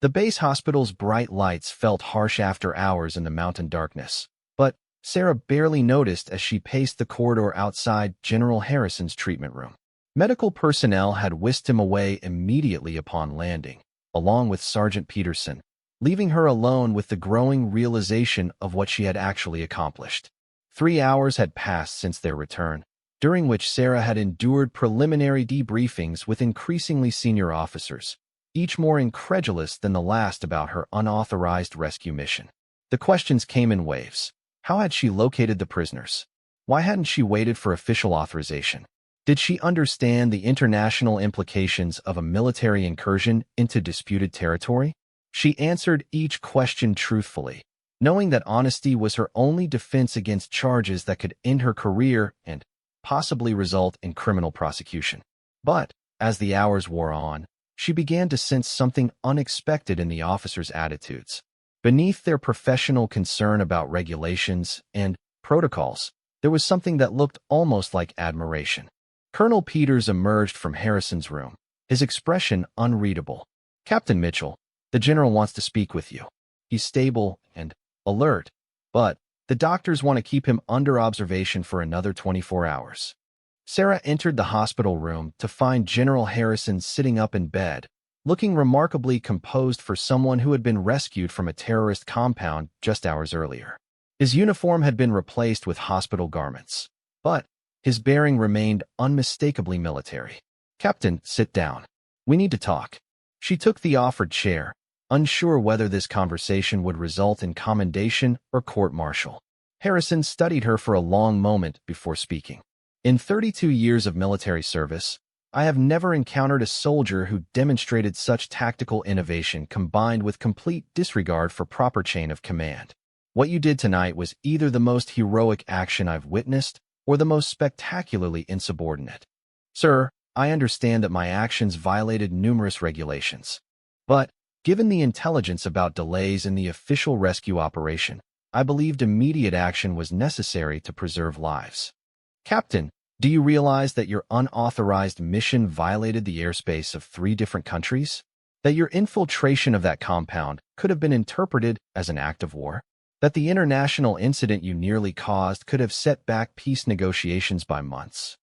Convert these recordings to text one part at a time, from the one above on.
The base hospital's bright lights felt harsh after hours in the mountain darkness, but Sarah barely noticed as she paced the corridor outside General Harrison's treatment room. Medical personnel had whisked him away immediately upon landing, along with Sergeant Peterson, leaving her alone with the growing realization of what she had actually accomplished. 3 hours had passed since their return, during which Sarah had endured preliminary debriefings with increasingly senior officers, each more incredulous than the last about her unauthorized rescue mission. The questions came in waves. How had she located the prisoners? Why hadn't she waited for official authorization? Did she understand the international implications of a military incursion into disputed territory? She answered each question truthfully, knowing that honesty was her only defense against charges that could end her career and possibly result in criminal prosecution. But, as the hours wore on, she began to sense something unexpected in the officers' attitudes. Beneath their professional concern about regulations and protocols, there was something that looked almost like admiration. Colonel Peters emerged from Harrison's room, his expression unreadable. "Captain Mitchell, the general wants to speak with you. He's stable and alert, but the doctors want to keep him under observation for another 24 hours. Sarah entered the hospital room to find General Harrison sitting up in bed, looking remarkably composed for someone who had been rescued from a terrorist compound just hours earlier. His uniform had been replaced with hospital garments, but his bearing remained unmistakably military. "Captain, sit down. We need to talk." She took the offered chair, unsure whether this conversation would result in commendation or court-martial. Harrison studied her for a long moment before speaking. "In 32 years of military service, I have never encountered a soldier who demonstrated such tactical innovation combined with complete disregard for proper chain of command. What you did tonight was either the most heroic action I've witnessed or the most spectacularly insubordinate. Sir, I understand that my actions violated numerous regulations. But, given the intelligence about delays in the official rescue operation, I believed immediate action was necessary to preserve lives. Captain, do you realize that your unauthorized mission violated the airspace of 3 different countries? That your infiltration of that compound could have been interpreted as an act of war? That the international incident you nearly caused could have set back peace negotiations by months?"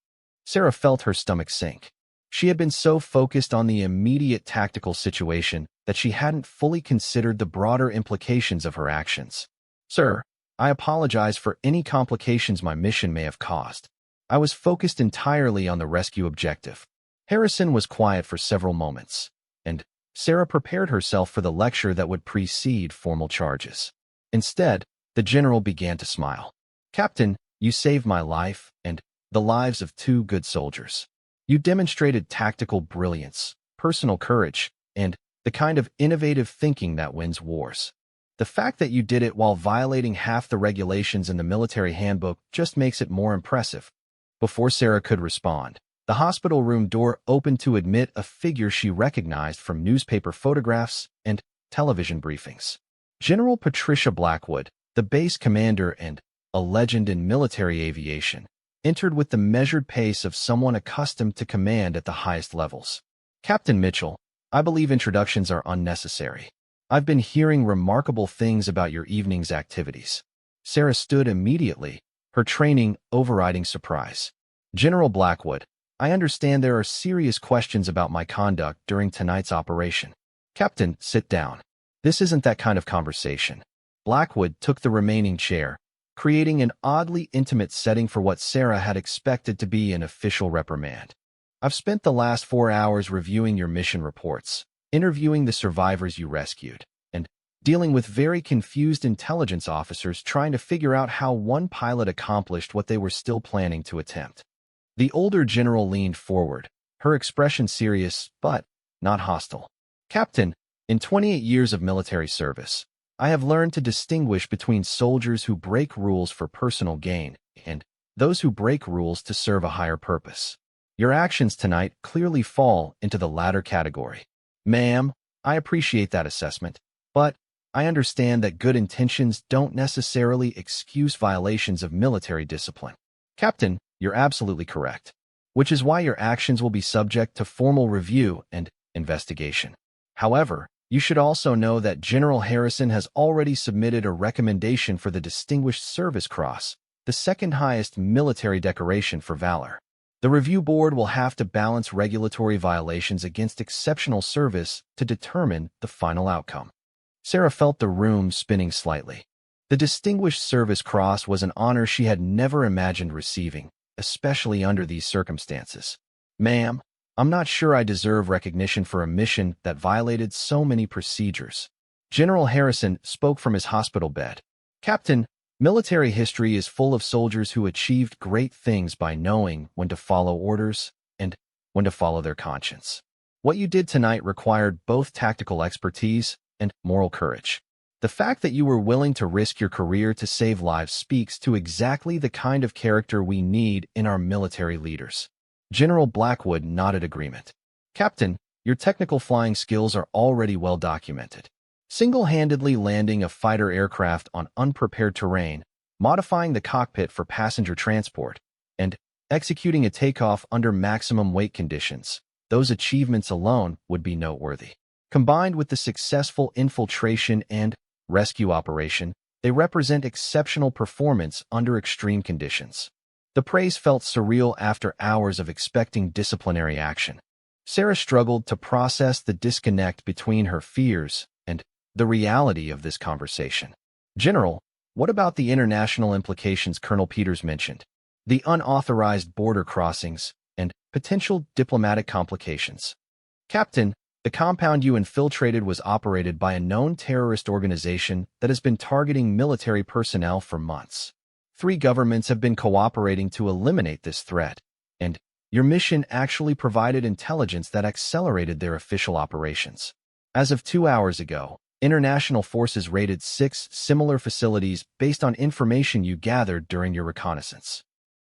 Sarah felt her stomach sink. She had been so focused on the immediate tactical situation that she hadn't fully considered the broader implications of her actions. "Sir, I apologize for any complications my mission may have caused. I was focused entirely on the rescue objective." Harrison was quiet for several moments, and Sarah prepared herself for the lecture that would precede formal charges. Instead, the general began to smile. "Captain, you saved my life and the lives of 2 good soldiers. You demonstrated tactical brilliance, personal courage, and the kind of innovative thinking that wins wars. The fact that you did it while violating half the regulations in the military handbook just makes it more impressive." Before Sarah could respond, the hospital room door opened to admit a figure she recognized from newspaper photographs and television briefings. General Patricia Blackwood, the base commander and a legend in military aviation, entered with the measured pace of someone accustomed to command at the highest levels. "Captain Mitchell, I believe introductions are unnecessary. I've been hearing remarkable things about your evening's activities." Sarah stood immediately, her training overriding surprise. "General Blackwood, I understand there are serious questions about my conduct during tonight's operation." "Captain, sit down. This isn't that kind of conversation." Blackwood took the remaining chair, creating an oddly intimate setting for what Sarah had expected to be an official reprimand. "I've spent the last 4 hours reviewing your mission reports, interviewing the survivors you rescued, and dealing with very confused intelligence officers trying to figure out how one pilot accomplished what they were still planning to attempt." The older general leaned forward, her expression serious but not hostile. "Captain, in 28 years of military service, I have learned to distinguish between soldiers who break rules for personal gain and those who break rules to serve a higher purpose. Your actions tonight clearly fall into the latter category. Ma'am, I appreciate that assessment, but I understand that good intentions don't necessarily excuse violations of military discipline." "Captain, you're absolutely correct, which is why your actions will be subject to formal review and investigation. However, You should also know that General Harrison has already submitted a recommendation for the Distinguished Service Cross, the second highest military decoration for valor. The review board will have to balance regulatory violations against exceptional service to determine the final outcome. Sarah felt the room spinning slightly. The Distinguished Service Cross was an honor she had never imagined receiving, especially under these circumstances. Ma'am, I'm not sure I deserve recognition for a mission that violated so many procedures. General Harrison spoke from his hospital bed. Captain, military history is full of soldiers who achieved great things by knowing when to follow orders and when to follow their conscience. What you did tonight required both tactical expertise and moral courage. The fact that you were willing to risk your career to save lives speaks to exactly the kind of character we need in our military leaders. General Blackwood nodded agreement. Captain, your technical flying skills are already well documented. Single-handedly landing a fighter aircraft on unprepared terrain, modifying the cockpit for passenger transport, and executing a takeoff under maximum weight conditions, those achievements alone would be noteworthy. Combined with the successful infiltration and rescue operation, they represent exceptional performance under extreme conditions. The praise felt surreal after hours of expecting disciplinary action. Sarah struggled to process the disconnect between her fears and the reality of this conversation. General, what about the international implications Colonel Peters mentioned? The unauthorized border crossings and potential diplomatic complications. Captain, the compound you infiltrated was operated by a known terrorist organization that has been targeting military personnel for months. 3 governments have been cooperating to eliminate this threat, and your mission actually provided intelligence that accelerated their official operations. As of 2 hours ago, international forces raided 6 similar facilities based on information you gathered during your reconnaissance.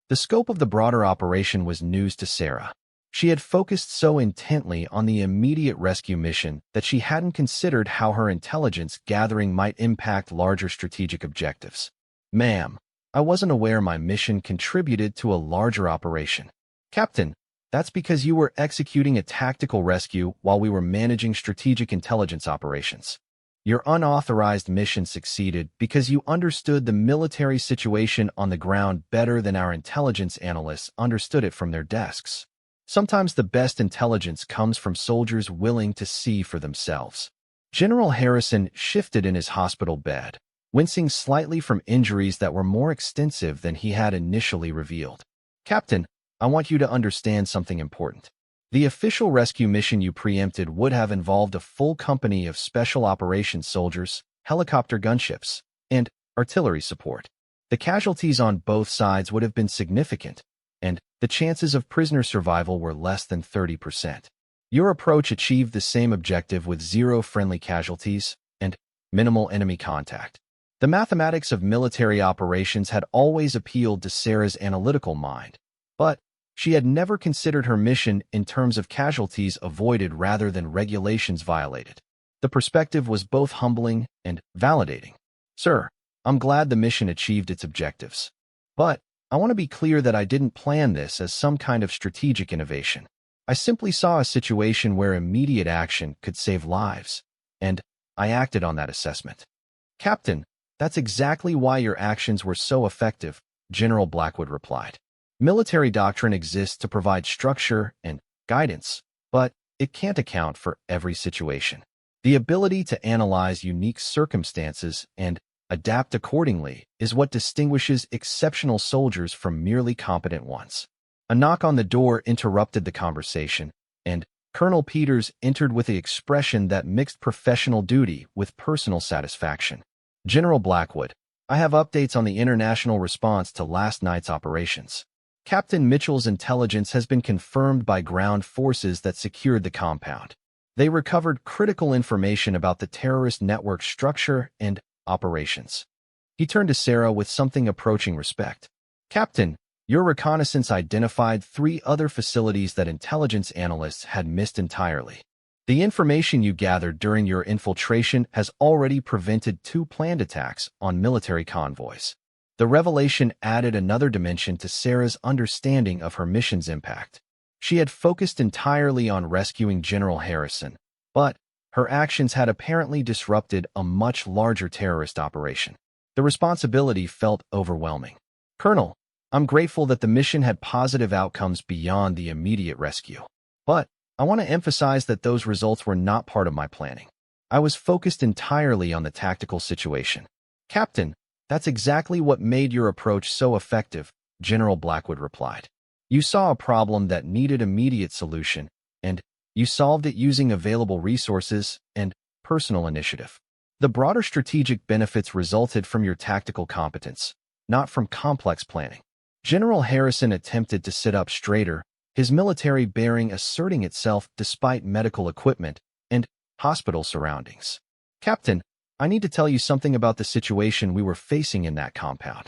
The scope of the broader operation was news to Sarah. She had focused so intently on the immediate rescue mission that she hadn't considered how her intelligence gathering might impact larger strategic objectives. Ma'am, I wasn't aware my mission contributed to a larger operation. Captain, that's because you were executing a tactical rescue while we were managing strategic intelligence operations. Your unauthorized mission succeeded because you understood the military situation on the ground better than our intelligence analysts understood it from their desks. Sometimes the best intelligence comes from soldiers willing to see for themselves. General Harrison shifted in his hospital bed, wincing slightly from injuries that were more extensive than he had initially revealed. Captain, I want you to understand something important. The official rescue mission you preempted would have involved a full company of special operations soldiers, helicopter gunships, and artillery support. The casualties on both sides would have been significant, and the chances of prisoner survival were less than 30%. Your approach achieved the same objective with 0 friendly casualties and minimal enemy contact. The mathematics of military operations had always appealed to Sarah's analytical mind, but she had never considered her mission in terms of casualties avoided rather than regulations violated. The perspective was both humbling and validating. Sir, I'm glad the mission achieved its objectives. But I want to be clear that I didn't plan this as some kind of strategic innovation. I simply saw a situation where immediate action could save lives, and I acted on that assessment. Captain, that's exactly why your actions were so effective, General Blackwood replied. Military doctrine exists to provide structure and guidance, but it can't account for every situation. The ability to analyze unique circumstances and adapt accordingly is what distinguishes exceptional soldiers from merely competent ones. A knock on the door interrupted the conversation, and Colonel Peters entered with the expression that mixed professional duty with personal satisfaction. General Blackwood, I have updates on the international response to last night's operations. Captain Mitchell's intelligence has been confirmed by ground forces that secured the compound. They recovered critical information about the terrorist network structure and operations. He turned to Sarah with something approaching respect. Captain, your reconnaissance identified 3 other facilities that intelligence analysts had missed entirely. The information you gathered during your infiltration has already prevented 2 planned attacks on military convoys. The revelation added another dimension to Sarah's understanding of her mission's impact. She had focused entirely on rescuing General Harrison, but Her actions had apparently disrupted a much larger terrorist operation. The responsibility felt overwhelming. Colonel, I'm grateful that the mission had positive outcomes beyond the immediate rescue. But I want to emphasize that those results were not part of my planning. I was focused entirely on the tactical situation. Captain, that's exactly what made your approach so effective, General Blackwood replied. You saw a problem that needed immediate solution, and you solved it using available resources and personal initiative. The broader strategic benefits resulted from your tactical competence, not from complex planning. General Harrison attempted to sit up straighter, his military bearing asserting itself despite medical equipment and hospital surroundings. Captain, I need to tell you something about the situation we were facing in that compound.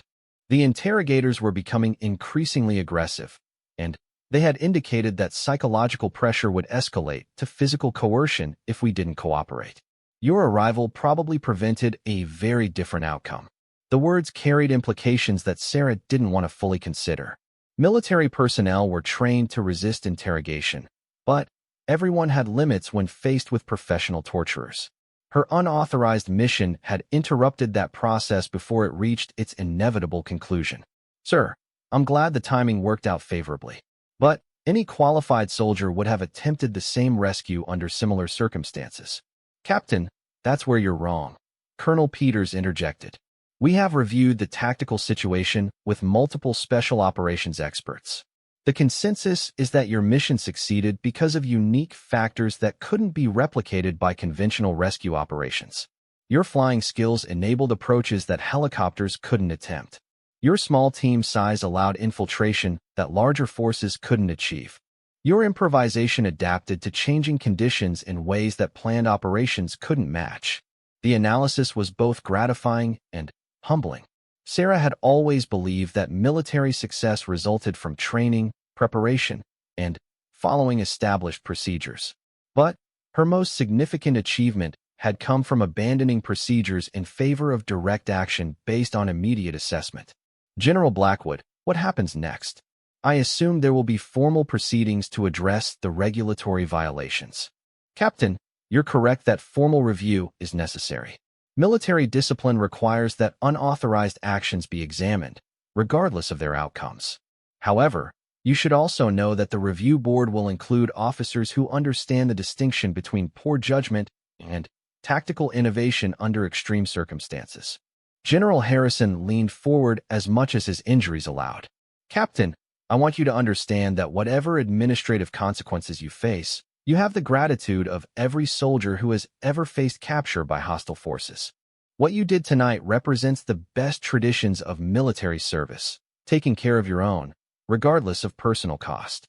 The interrogators were becoming increasingly aggressive, and they had indicated that psychological pressure would escalate to physical coercion if we didn't cooperate. Your arrival probably prevented a very different outcome. The words carried implications that Sarah didn't want to fully consider. Military personnel were trained to resist interrogation, but everyone had limits when faced with professional torturers. Her unauthorized mission had interrupted that process before it reached its inevitable conclusion. Sir, I'm glad the timing worked out favorably, but any qualified soldier would have attempted the same rescue under similar circumstances. Captain, that's where you're wrong. Colonel Peters interjected. We have reviewed the tactical situation with multiple special operations experts. The consensus is that your mission succeeded because of unique factors that couldn't be replicated by conventional rescue operations. Your flying skills enabled approaches that helicopters couldn't attempt. Your small team size allowed infiltration that larger forces couldn't achieve. Your improvisation adapted to changing conditions in ways that planned operations couldn't match. The analysis was both gratifying and humbling. Sarah had always believed that military success resulted from training, preparation, and following established procedures. But her most significant achievement had come from abandoning procedures in favor of direct action based on immediate assessment. General Blackwood, what happens next? I assume there will be formal proceedings to address the regulatory violations. Captain, you're correct that formal review is necessary. Military discipline requires that unauthorized actions be examined, regardless of their outcomes. However, you should also know that the review board will include officers who understand the distinction between poor judgment and tactical innovation under extreme circumstances. General Harrison leaned forward as much as his injuries allowed. Captain, I want you to understand that whatever administrative consequences you face, you have the gratitude of every soldier who has ever faced capture by hostile forces. What you did tonight represents the best traditions of military service, taking care of your own, regardless of personal cost.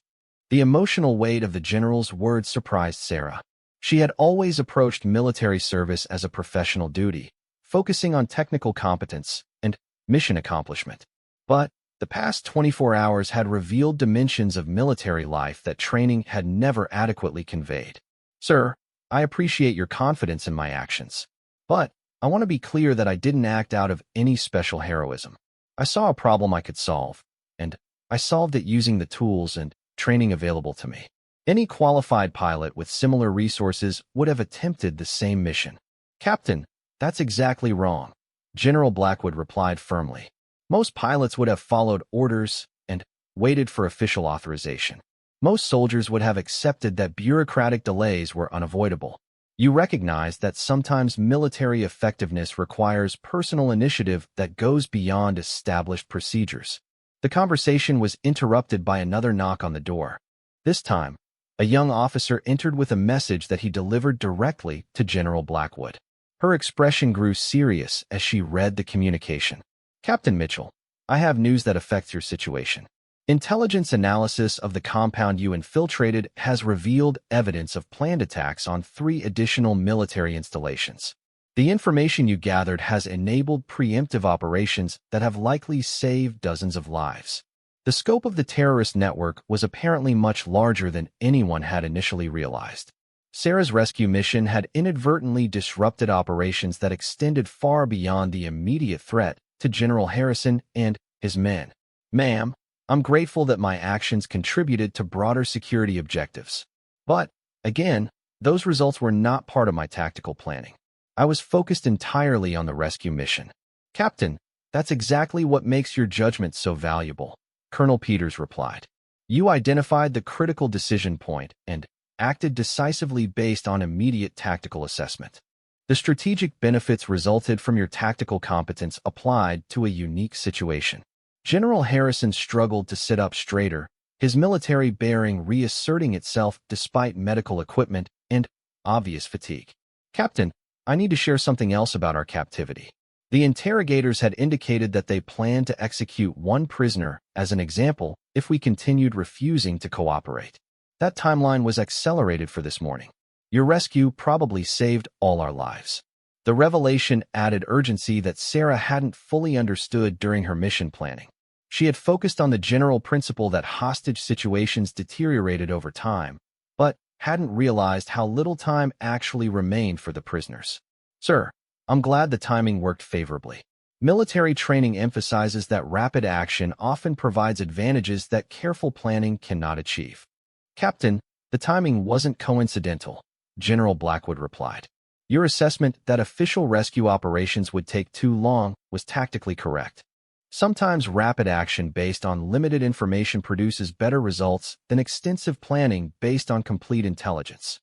The emotional weight of the general's words surprised Sarah. She had always approached military service as a professional duty, focusing on technical competence and mission accomplishment. But the past 24 hours had revealed dimensions of military life that training had never adequately conveyed. Sir, I appreciate your confidence in my actions, but I want to be clear that I didn't act out of any special heroism. I saw a problem I could solve, and I solved it using the tools and training available to me. Any qualified pilot with similar resources would have attempted the same mission. Captain, that's exactly wrong, General Blackwood replied firmly. Most pilots would have followed orders and waited for official authorization. Most soldiers would have accepted that bureaucratic delays were unavoidable. You recognize that sometimes military effectiveness requires personal initiative that goes beyond established procedures. The conversation was interrupted by another knock on the door. This time, a young officer entered with a message that he delivered directly to General Blackwood. Her expression grew serious as she read the communication. Captain Mitchell, I have news that affects your situation. Intelligence analysis of the compound you infiltrated has revealed evidence of planned attacks on 3 additional military installations. The information you gathered has enabled preemptive operations that have likely saved dozens of lives. The scope of the terrorist network was apparently much larger than anyone had initially realized. Sarah's rescue mission had inadvertently disrupted operations that extended far beyond the immediate threat to General Harrison and his men. Ma'am, I'm grateful that my actions contributed to broader security objectives. But, again, those results were not part of my tactical planning. I was focused entirely on the rescue mission. Captain, that's exactly what makes your judgment so valuable, Colonel Peters replied. You identified the critical decision point and acted decisively based on immediate tactical assessment. The strategic benefits resulted from your tactical competence applied to a unique situation. General Harrison struggled to sit up straighter, his military bearing reasserting itself despite medical equipment and obvious fatigue. Captain, I need to share something else about our captivity. The interrogators had indicated that they planned to execute one prisoner as an example if we continued refusing to cooperate. That timeline was accelerated for this morning. Your rescue probably saved all our lives. The revelation added urgency that Sarah hadn't fully understood during her mission planning. She had focused on the general principle that hostage situations deteriorated over time, but hadn't realized how little time actually remained for the prisoners. Sir, I'm glad the timing worked favorably. Military training emphasizes that rapid action often provides advantages that careful planning cannot achieve. Captain, the timing wasn't coincidental, General Blackwood replied. Your assessment that official rescue operations would take too long was tactically correct. Sometimes rapid action based on limited information produces better results than extensive planning based on complete intelligence.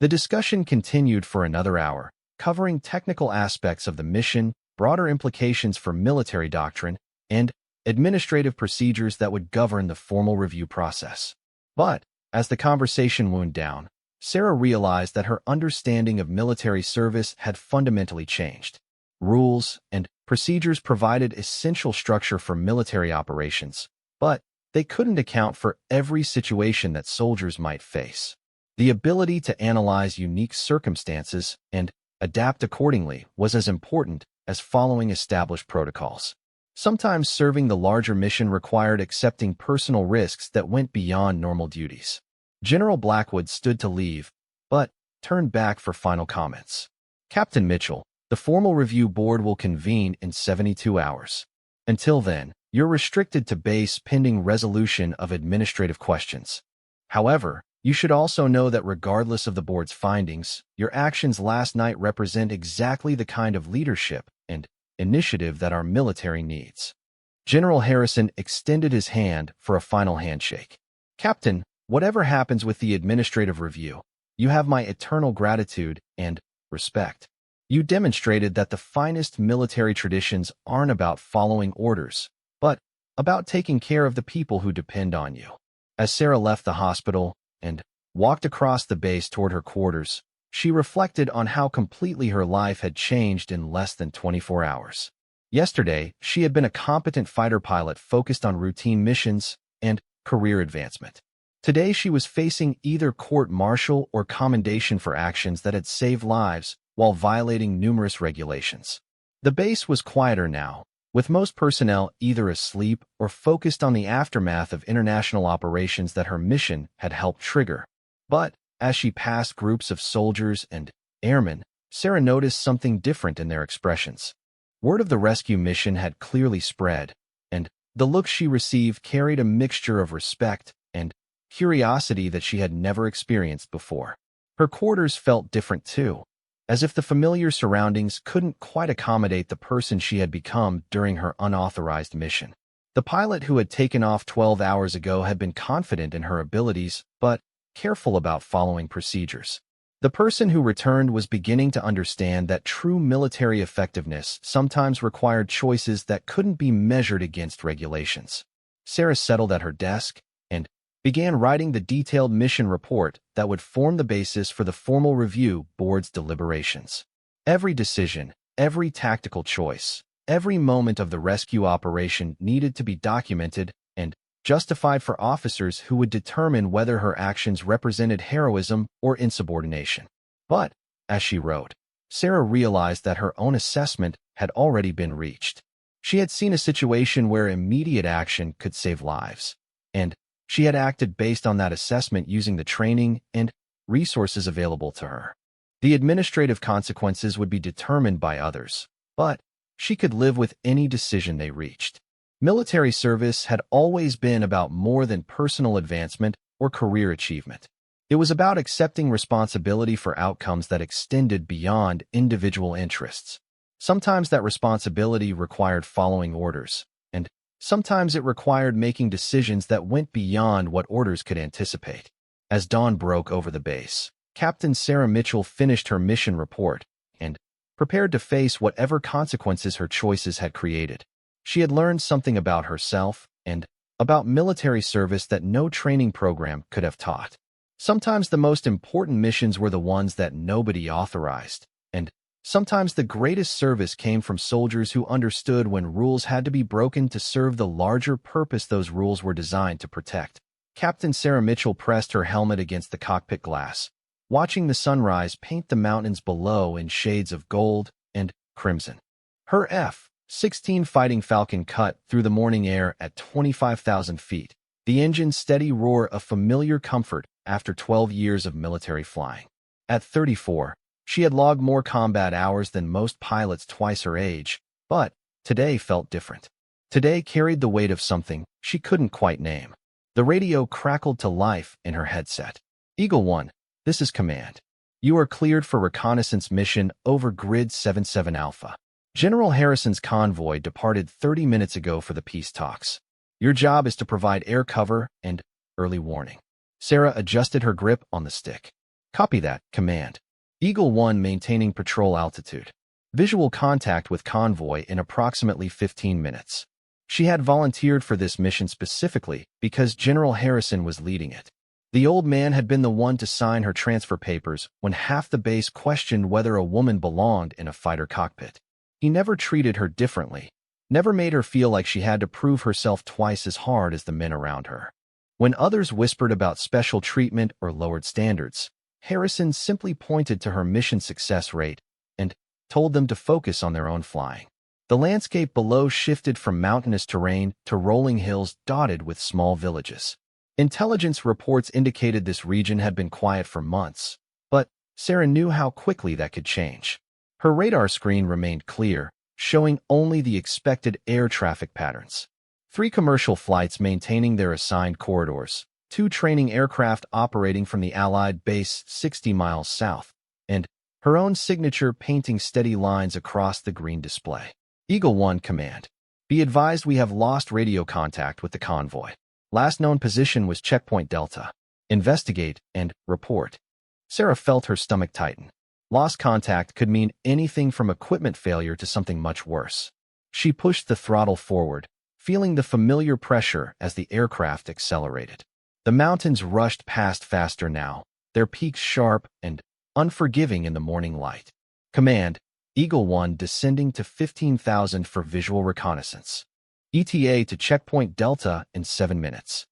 The discussion continued for another hour, covering technical aspects of the mission, broader implications for military doctrine, and administrative procedures that would govern the formal review process. But, as the conversation wound down, Sarah realized that her understanding of military service had fundamentally changed. Rules and procedures provided essential structure for military operations, but they couldn't account for every situation that soldiers might face. The ability to analyze unique circumstances and adapt accordingly was as important as following established protocols. Sometimes serving the larger mission required accepting personal risks that went beyond normal duties. General Blackwood stood to leave, but turned back for final comments. Captain Mitchell, the formal review board will convene in 72 hours. Until then, you're restricted to base pending resolution of administrative questions. However, you should also know that regardless of the board's findings, your actions last night represent exactly the kind of leadership and initiative that our military needs. General Harrison extended his hand for a final handshake. Captain, whatever happens with the administrative review, you have my eternal gratitude and respect. You demonstrated that the finest military traditions aren't about following orders, but about taking care of the people who depend on you. As Sarah left the hospital and walked across the base toward her quarters, she reflected on how completely her life had changed in less than 24 hours. Yesterday, she had been a competent fighter pilot focused on routine missions and career advancement. Today, she was facing either court-martial or commendation for actions that had saved lives while violating numerous regulations. The base was quieter now, with most personnel either asleep or focused on the aftermath of international operations that her mission had helped trigger. But, as she passed groups of soldiers and airmen, Sarah noticed something different in their expressions. Word of the rescue mission had clearly spread, and the look she received carried a mixture of respect and curiosity that she had never experienced before. Her quarters felt different too, as if the familiar surroundings couldn't quite accommodate the person she had become during her unauthorized mission. The pilot who had taken off 12 hours ago had been confident in her abilities, but careful about following procedures. The person who returned was beginning to understand that true military effectiveness sometimes required choices that couldn't be measured against regulations. Sarah settled at her desk and began writing the detailed mission report that would form the basis for the formal review board's deliberations. Every decision, every tactical choice, every moment of the rescue operation needed to be documented and justified for officers who would determine whether her actions represented heroism or insubordination. But, as she wrote, Sarah realized that her own assessment had already been reached. She had seen a situation where immediate action could save lives, and she had acted based on that assessment using the training and resources available to her. The administrative consequences would be determined by others, but she could live with any decision they reached. Military service had always been about more than personal advancement or career achievement. It was about accepting responsibility for outcomes that extended beyond individual interests. Sometimes that responsibility required following orders, and sometimes it required making decisions that went beyond what orders could anticipate. As dawn broke over the base, Captain Sarah Mitchell finished her mission report and prepared to face whatever consequences her choices had created. She had learned something about herself and about military service that no training program could have taught. Sometimes the most important missions were the ones that nobody authorized, and sometimes the greatest service came from soldiers who understood when rules had to be broken to serve the larger purpose those rules were designed to protect. Captain Sarah Mitchell pressed her helmet against the cockpit glass, watching the sunrise paint the mountains below in shades of gold and crimson. Her F-16 Fighting Falcon cut through the morning air at 25,000 feet, the engine's steady roar a familiar comfort after 12 years of military flying. At 34, she had logged more combat hours than most pilots twice her age, but today felt different. Today carried the weight of something she couldn't quite name. The radio crackled to life in her headset. Eagle 1, this is command. You are cleared for reconnaissance mission over Grid 77 Alpha. General Harrison's convoy departed 30 minutes ago for the peace talks. Your job is to provide air cover and early warning. Sarah adjusted her grip on the stick. Copy that, command. Eagle 1 maintaining patrol altitude. Visual contact with convoy in approximately 15 minutes. She had volunteered for this mission specifically because General Harrison was leading it. The old man had been the one to sign her transfer papers when half the base questioned whether a woman belonged in a fighter cockpit. He never treated her differently, never made her feel like she had to prove herself twice as hard as the men around her. When others whispered about special treatment or lowered standards, Harrison simply pointed to her mission success rate and told them to focus on their own flying. The landscape below shifted from mountainous terrain to rolling hills dotted with small villages. Intelligence reports indicated this region had been quiet for months, but Sarah knew how quickly that could change. Her radar screen remained clear, showing only the expected air traffic patterns. 3 commercial flights maintaining their assigned corridors, 2 training aircraft operating from the Allied base 60 miles south, and her own signature painting steady lines across the green display. Eagle 1 command. Be advised we have lost radio contact with the convoy. Last known position was checkpoint Delta. Investigate and report. Sarah felt her stomach tighten. Lost contact could mean anything from equipment failure to something much worse. She pushed the throttle forward, feeling the familiar pressure as the aircraft accelerated. The mountains rushed past faster now, their peaks sharp and unforgiving in the morning light. Command, Eagle 1 descending to 15,000 for visual reconnaissance. ETA to checkpoint Delta in 7 minutes.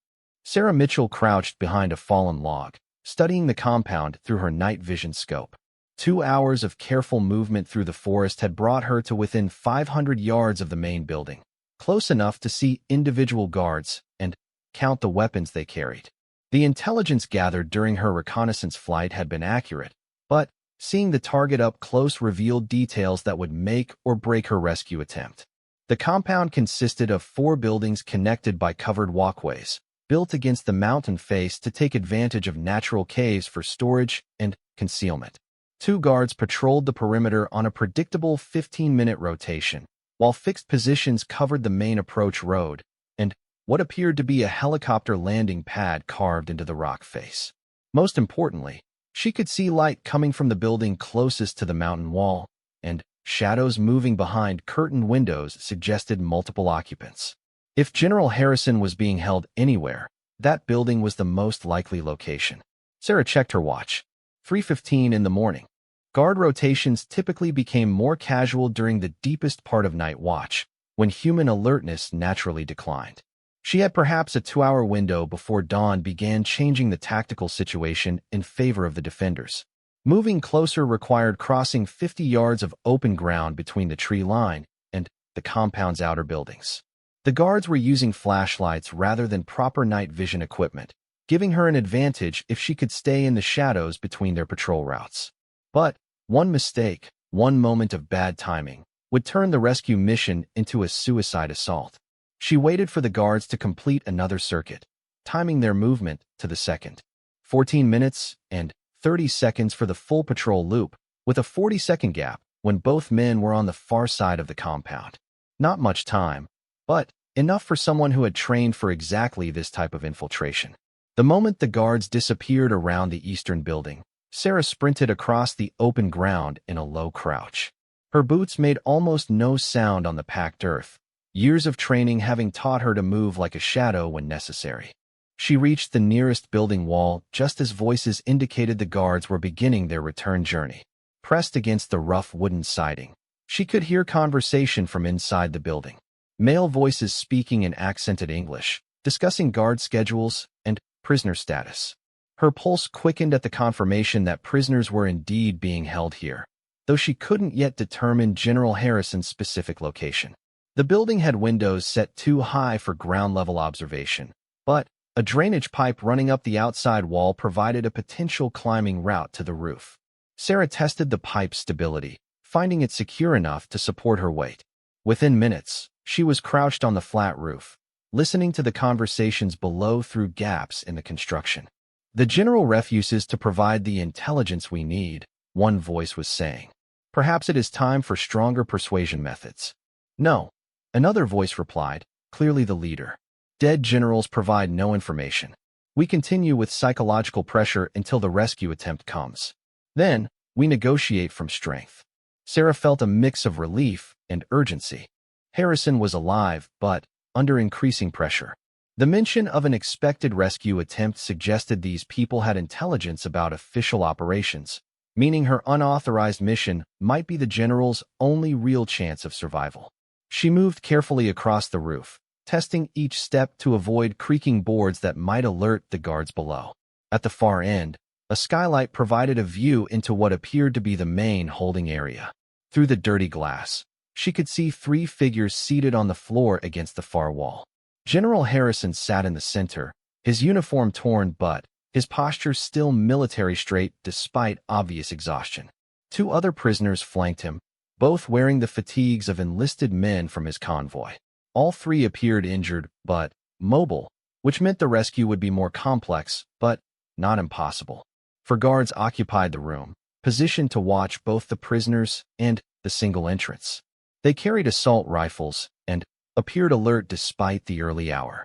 Sarah Mitchell crouched behind a fallen log, studying the compound through her night vision scope. 2 hours of careful movement through the forest had brought her to within 500 yards of the main building, close enough to see individual guards and count the weapons they carried. The intelligence gathered during her reconnaissance flight had been accurate, but seeing the target up close revealed details that would make or break her rescue attempt. The compound consisted of 4 buildings connected by covered walkways, built against the mountain face to take advantage of natural caves for storage and concealment. 2 guards patrolled the perimeter on a predictable 15-minute rotation, while fixed positions covered the main approach road and what appeared to be a helicopter landing pad carved into the rock face. Most importantly, she could see light coming from the building closest to the mountain wall, and shadows moving behind curtained windows suggested multiple occupants. If General Harrison was being held anywhere, that building was the most likely location. Sarah checked her watch. 3:15 in the morning. Guard rotations typically became more casual during the deepest part of night watch, when human alertness naturally declined. She had perhaps a 2-hour window before dawn began changing the tactical situation in favor of the defenders. Moving closer required crossing 50 yards of open ground between the tree line and the compound's outer buildings. The guards were using flashlights rather than proper night vision equipment, giving her an advantage if she could stay in the shadows between their patrol routes. But one mistake, one moment of bad timing, would turn the rescue mission into a suicide assault. She waited for the guards to complete another circuit, timing their movement to the second. 14 minutes and 30 seconds for the full patrol loop, with a 40-second gap when both men were on the far side of the compound. Not much time, but enough for someone who had trained for exactly this type of infiltration. The moment the guards disappeared around the eastern building, Sarah sprinted across the open ground in a low crouch. Her boots made almost no sound on the packed earth, years of training having taught her to move like a shadow when necessary. She reached the nearest building wall just as voices indicated the guards were beginning their return journey. Pressed against the rough wooden siding, she could hear conversation from inside the building. Male voices speaking in accented English, discussing guard schedules and prisoner status. Her pulse quickened at the confirmation that prisoners were indeed being held here, though she couldn't yet determine General Harrison's specific location. The building had windows set too high for ground-level observation, but a drainage pipe running up the outside wall provided a potential climbing route to the roof. Sarah tested the pipe's stability, finding it secure enough to support her weight. Within minutes, she was crouched on the flat roof, listening to the conversations below through gaps in the construction. "The general refuses to provide the intelligence we need," one voice was saying. "Perhaps it is time for stronger persuasion methods." "No," another voice replied, clearly the leader. "Dead generals provide no information. We continue with psychological pressure until the rescue attempt comes. Then, we negotiate from strength." Sarah felt a mix of relief and urgency. Harrison was alive, but under increasing pressure. The mention of an expected rescue attempt suggested these people had intelligence about official operations, meaning her unauthorized mission might be the general's only real chance of survival. She moved carefully across the roof, testing each step to avoid creaking boards that might alert the guards below. At the far end, a skylight provided a view into what appeared to be the main holding area. Through the dirty glass, she could see 3 figures seated on the floor against the far wall. General Harrison sat in the center, his uniform torn but his posture still military straight despite obvious exhaustion. 2 other prisoners flanked him, both wearing the fatigues of enlisted men from his convoy. All 3 appeared injured but mobile, which meant the rescue would be more complex but not impossible. 4 guards occupied the room, positioned to watch both the prisoners and the single entrance. They carried assault rifles and appeared alert despite the early hour.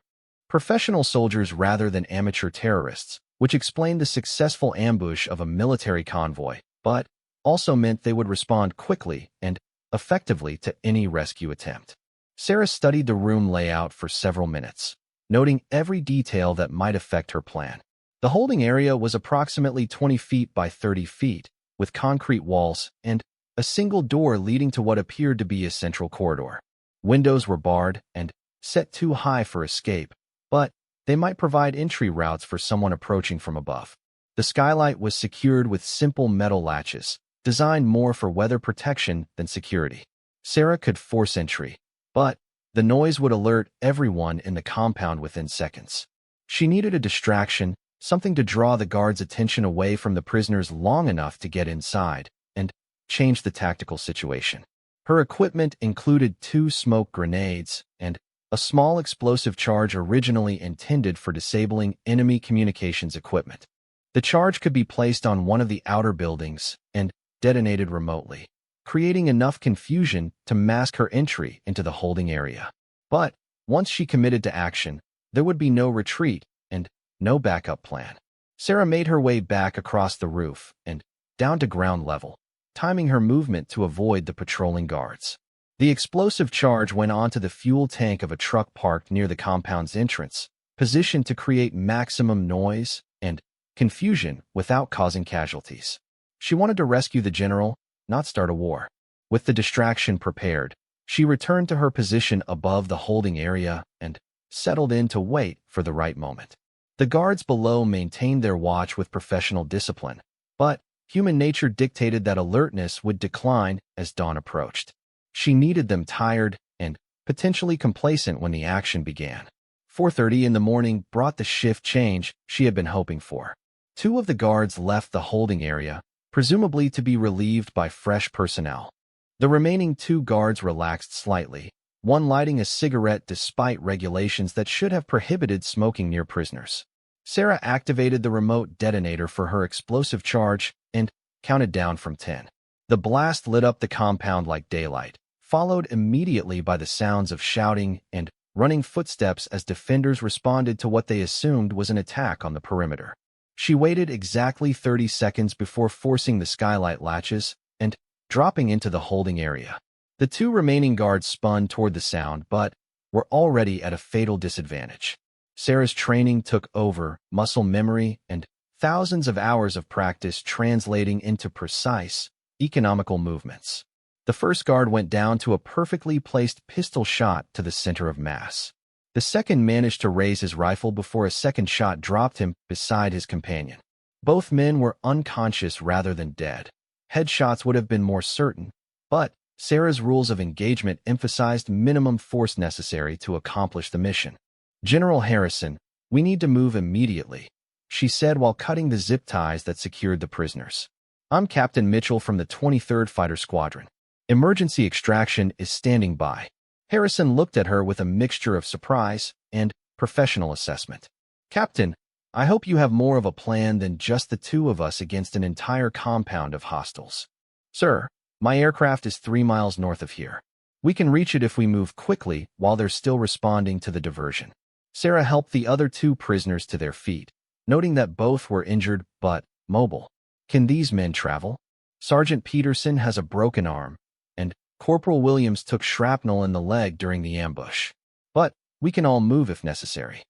Professional soldiers rather than amateur terrorists, which explained the successful ambush of a military convoy, but also meant they would respond quickly and effectively to any rescue attempt. Sarah studied the room layout for several minutes, noting every detail that might affect her plan. The holding area was approximately 20 feet by 30 feet, with concrete walls and a single door leading to what appeared to be a central corridor. Windows were barred and set too high for escape, but they might provide entry routes for someone approaching from above. The skylight was secured with simple metal latches, designed more for weather protection than security. Sarah could force entry, but the noise would alert everyone in the compound within seconds. She needed a distraction, something to draw the guards' attention away from the prisoners long enough to get inside and change the tactical situation. Her equipment included 2 smoke grenades and a small explosive charge originally intended for disabling enemy communications equipment. The charge could be placed on one of the outer buildings and detonated remotely, creating enough confusion to mask her entry into the holding area. But once she committed to action, there would be no retreat and no backup plan. Sarah made her way back across the roof and down to ground level, timing her movement to avoid the patrolling guards. The explosive charge went onto the fuel tank of a truck parked near the compound's entrance, positioned to create maximum noise and confusion without causing casualties. She wanted to rescue the general, not start a war. With the distraction prepared, she returned to her position above the holding area and settled in to wait for the right moment. The guards below maintained their watch with professional discipline, but human nature dictated that alertness would decline as dawn approached. She needed them tired and potentially complacent when the action began. 4:30 in the morning brought the shift change she had been hoping for. 2 of the guards left the holding area, presumably to be relieved by fresh personnel. The remaining 2 guards relaxed slightly, one lighting a cigarette despite regulations that should have prohibited smoking near prisoners. Sarah activated the remote detonator for her explosive charge and counted down from 10. The blast lit up the compound like daylight, followed immediately by the sounds of shouting and running footsteps as defenders responded to what they assumed was an attack on the perimeter. She waited exactly 30 seconds before forcing the skylight latches and dropping into the holding area. The two remaining guards spun toward the sound, but were already at a fatal disadvantage. Sarah's training took over, muscle memory, and thousands of hours of practice translating into precise, economical movements. The first guard went down to a perfectly placed pistol shot to the center of mass. The second managed to raise his rifle before a second shot dropped him beside his companion. Both men were unconscious rather than dead. Headshots would have been more certain, but Sarah's rules of engagement emphasized minimum force necessary to accomplish the mission. "General Harrison, we need to move immediately," she said while cutting the zip ties that secured the prisoners. "I'm Captain Mitchell from the 23rd Fighter Squadron. Emergency extraction is standing by." Harrison looked at her with a mixture of surprise and professional assessment. "Captain, I hope you have more of a plan than just the two of us against an entire compound of hostiles." "Sir, my aircraft is 3 miles north of here. We can reach it if we move quickly while they're still responding to the diversion." Sarah helped the other two prisoners to their feet, noting that both were injured but mobile. "Can these men travel? Sergeant Peterson has a broken arm, and Corporal Williams took shrapnel in the leg during the ambush. But we can all move if necessary."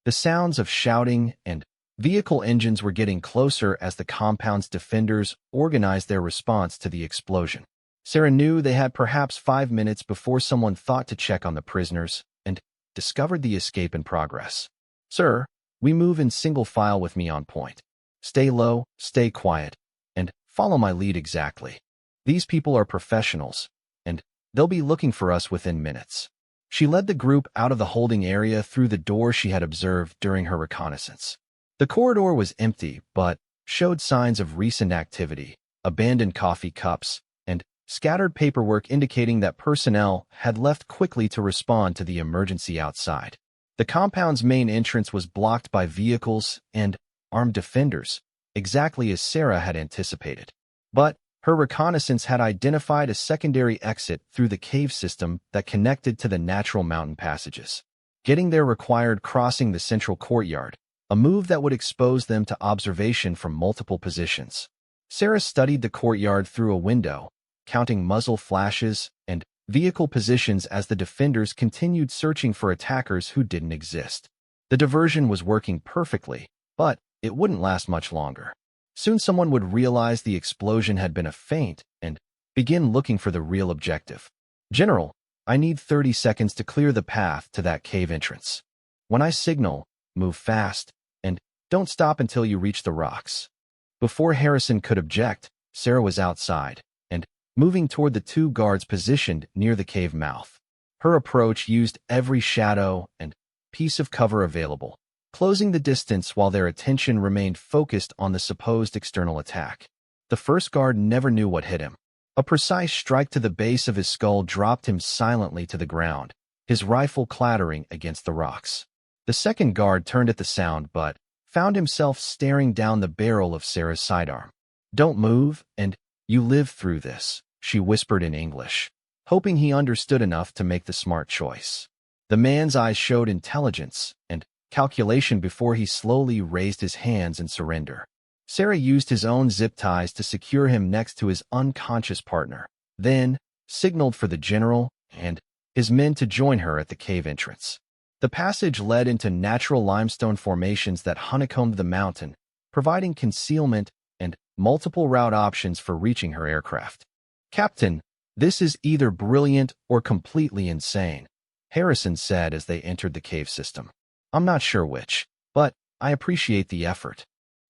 The sounds of shouting and vehicle engines were getting closer as the compound's defenders organized their response to the explosion. Sarah knew they had perhaps 5 minutes before someone thought to check on the prisoners and discovered the escape in progress. "Sir, we move in single file with me on point. Stay low, stay quiet, and follow my lead exactly. These people are professionals, and they'll be looking for us within minutes." She led the group out of the holding area through the door she had observed during her reconnaissance. The corridor was empty, but showed signs of recent activity, abandoned coffee cups, and scattered paperwork indicating that personnel had left quickly to respond to the emergency outside. The compound's main entrance was blocked by vehicles and armed defenders, exactly as Sarah had anticipated. But her reconnaissance had identified a secondary exit through the cave system that connected to the natural mountain passages. Getting there required crossing the central courtyard, a move that would expose them to observation from multiple positions. Sarah studied the courtyard through a window, counting muzzle flashes and vehicle positions as the defenders continued searching for attackers who didn't exist. The diversion was working perfectly, but it wouldn't last much longer. Soon someone would realize the explosion had been a feint and begin looking for the real objective. "General, I need 30 seconds to clear the path to that cave entrance. When I signal, move fast, and don't stop until you reach the rocks." Before Harrison could object, Sarah was outside and moving toward the two guards positioned near the cave mouth. Her approach used every shadow and piece of cover available, closing the distance while their attention remained focused on the supposed external attack. The first guard never knew what hit him. A precise strike to the base of his skull dropped him silently to the ground, his rifle clattering against the rocks. The second guard turned at the sound but found himself staring down the barrel of Sarah's sidearm. "Don't move, and you live through this," she whispered in English, hoping he understood enough to make the smart choice. The man's eyes showed intelligence and calculation before he slowly raised his hands in surrender. Sarah used his own zip ties to secure him next to his unconscious partner, then signaled for the general and his men to join her at the cave entrance. The passage led into natural limestone formations that honeycombed the mountain, providing concealment and multiple route options for reaching her aircraft. "Captain, this is either brilliant or completely insane," Harrison said as they entered the cave system. "I'm not sure which, but I appreciate the effort."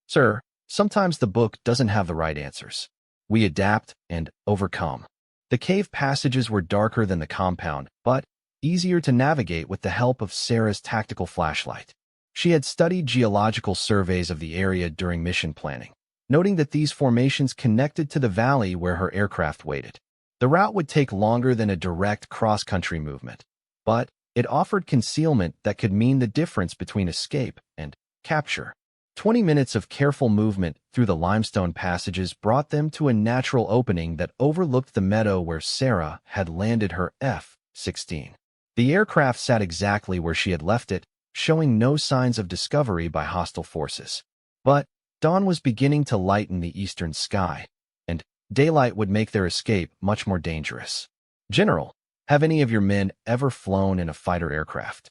"Sir, sometimes the book doesn't have the right answers. We adapt and overcome." The cave passages were darker than the compound, but easier to navigate with the help of Sarah's tactical flashlight. She had studied geological surveys of the area during mission planning, noting that these formations connected to the valley where her aircraft waited. The route would take longer than a direct cross-country movement, but it offered concealment that could mean the difference between escape and capture. 20 minutes of careful movement through the limestone passages brought them to a natural opening that overlooked the meadow where Sarah had landed her F-16. The aircraft sat exactly where she had left it, showing no signs of discovery by hostile forces. But dawn was beginning to lighten the eastern sky, and daylight would make their escape much more dangerous. General, have any of your men ever flown in a fighter aircraft?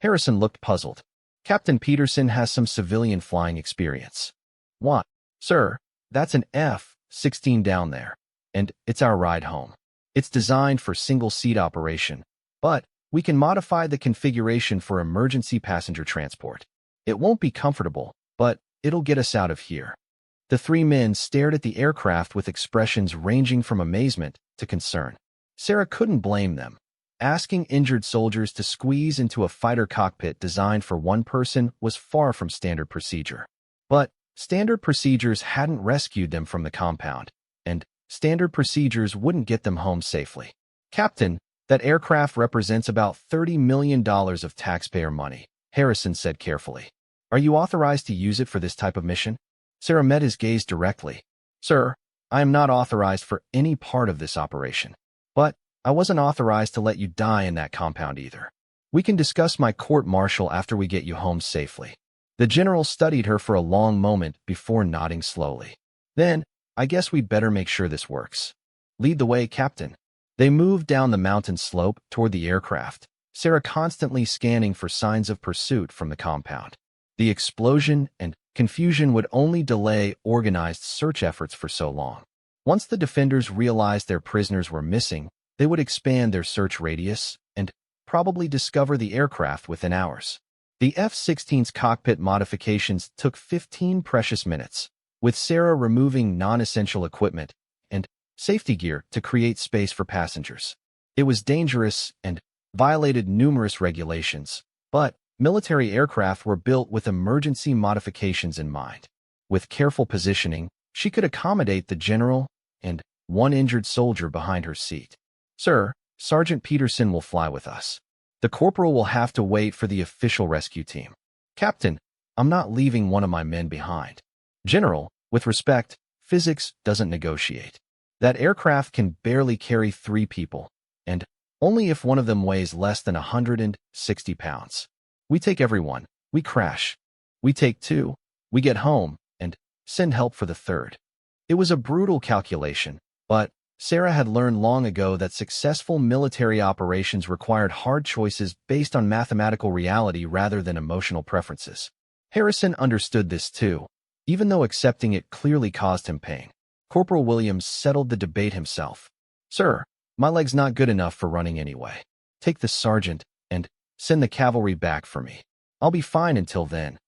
Harrison looked puzzled. Captain Peterson has some civilian flying experience. What? Sir, that's an F-16 down there, and it's our ride home. It's designed for single-seat operation, but we can modify the configuration for emergency passenger transport. It won't be comfortable, but it'll get us out of here. The three men stared at the aircraft with expressions ranging from amazement to concern. Sarah couldn't blame them. Asking injured soldiers to squeeze into a fighter cockpit designed for one person was far from standard procedure. But standard procedures hadn't rescued them from the compound, and standard procedures wouldn't get them home safely. Captain, that aircraft represents about $30 million of taxpayer money, Harrison said carefully. Are you authorized to use it for this type of mission? Sarah met his gaze directly. Sir, I am not authorized for any part of this operation. But I wasn't authorized to let you die in that compound either. We can discuss my court-martial after we get you home safely. The general studied her for a long moment before nodding slowly. Then, I guess we'd better make sure this works. Lead the way, Captain. They moved down the mountain slope toward the aircraft, Sarah constantly scanning for signs of pursuit from the compound. The explosion and confusion would only delay organized search efforts for so long. Once the defenders realized their prisoners were missing, they would expand their search radius and probably discover the aircraft within hours. The F-16's cockpit modifications took 15 precious minutes, with Sarah removing non-essential equipment and safety gear to create space for passengers. It was dangerous and violated numerous regulations, but military aircraft were built with emergency modifications in mind. With careful positioning, she could accommodate the general and one injured soldier behind her seat. Sir, Sergeant Peterson will fly with us. The corporal will have to wait for the official rescue team. Captain, I'm not leaving one of my men behind. General, with respect, physics doesn't negotiate. That aircraft can barely carry 3 people, and only if one of them weighs less than 160 pounds. We take everyone, we crash. We take 2, we get home, and send help for the 3rd. It was a brutal calculation, but Sarah had learned long ago that successful military operations required hard choices based on mathematical reality rather than emotional preferences. Harrison understood this too, even though accepting it clearly caused him pain. Corporal Williams settled the debate himself. Sir, my leg's not good enough for running anyway. Take the sergeant and send the cavalry back for me. I'll be fine until then.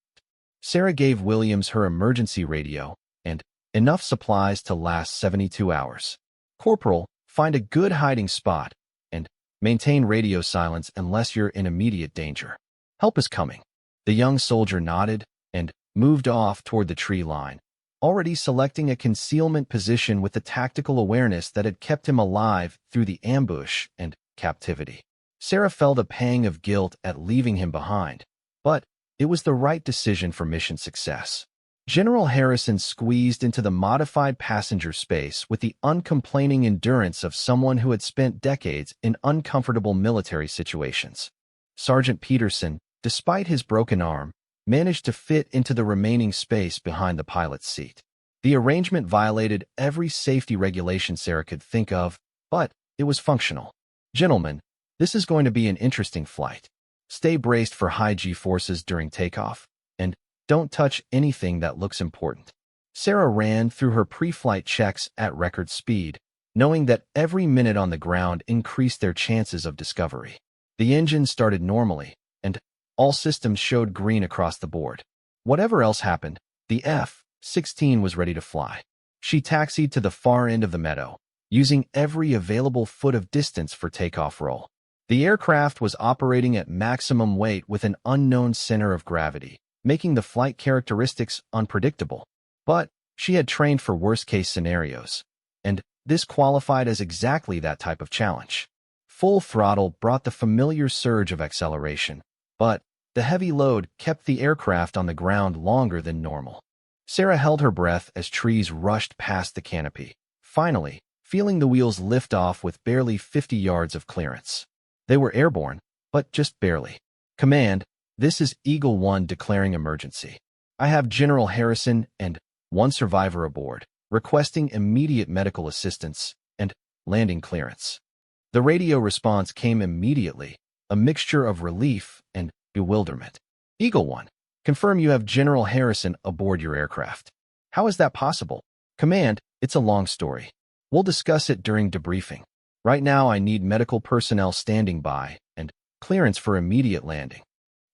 Sarah gave Williams her emergency radio and enough supplies to last 72 hours. Corporal, find a good hiding spot and maintain radio silence unless you're in immediate danger. Help is coming. The young soldier nodded and moved off toward the tree line, already selecting a concealment position with the tactical awareness that had kept him alive through the ambush and captivity. Sarah felt a pang of guilt at leaving him behind, but it was the right decision for mission success. General Harrison squeezed into the modified passenger space with the uncomplaining endurance of someone who had spent decades in uncomfortable military situations. Sergeant Peterson, despite his broken arm, managed to fit into the remaining space behind the pilot's seat. The arrangement violated every safety regulation Sarah could think of, but it was functional. Gentlemen, this is going to be an interesting flight. Stay braced for high G-forces during takeoff, and don't touch anything that looks important. Sarah ran through her pre-flight checks at record speed, knowing that every minute on the ground increased their chances of discovery. The engine started normally, and all systems showed green across the board. Whatever else happened, the F-16 was ready to fly. She taxied to the far end of the meadow, using every available foot of distance for takeoff roll. The aircraft was operating at maximum weight with an unknown center of gravity, making the flight characteristics unpredictable. But she had trained for worst-case scenarios, and this qualified as exactly that type of challenge. Full throttle brought the familiar surge of acceleration, but the heavy load kept the aircraft on the ground longer than normal. Sarah held her breath as trees rushed past the canopy, finally, feeling the wheels lift off with barely 50 yards of clearance. They were airborne, but just barely. Command, this is Eagle 1 declaring emergency. I have General Harrison and one survivor aboard, requesting immediate medical assistance and landing clearance. The radio response came immediately, a mixture of relief and bewilderment. Eagle 1, confirm you have General Harrison aboard your aircraft. How is that possible? Command, it's a long story. We'll discuss it during debriefing. Right now I need medical personnel standing by and clearance for immediate landing.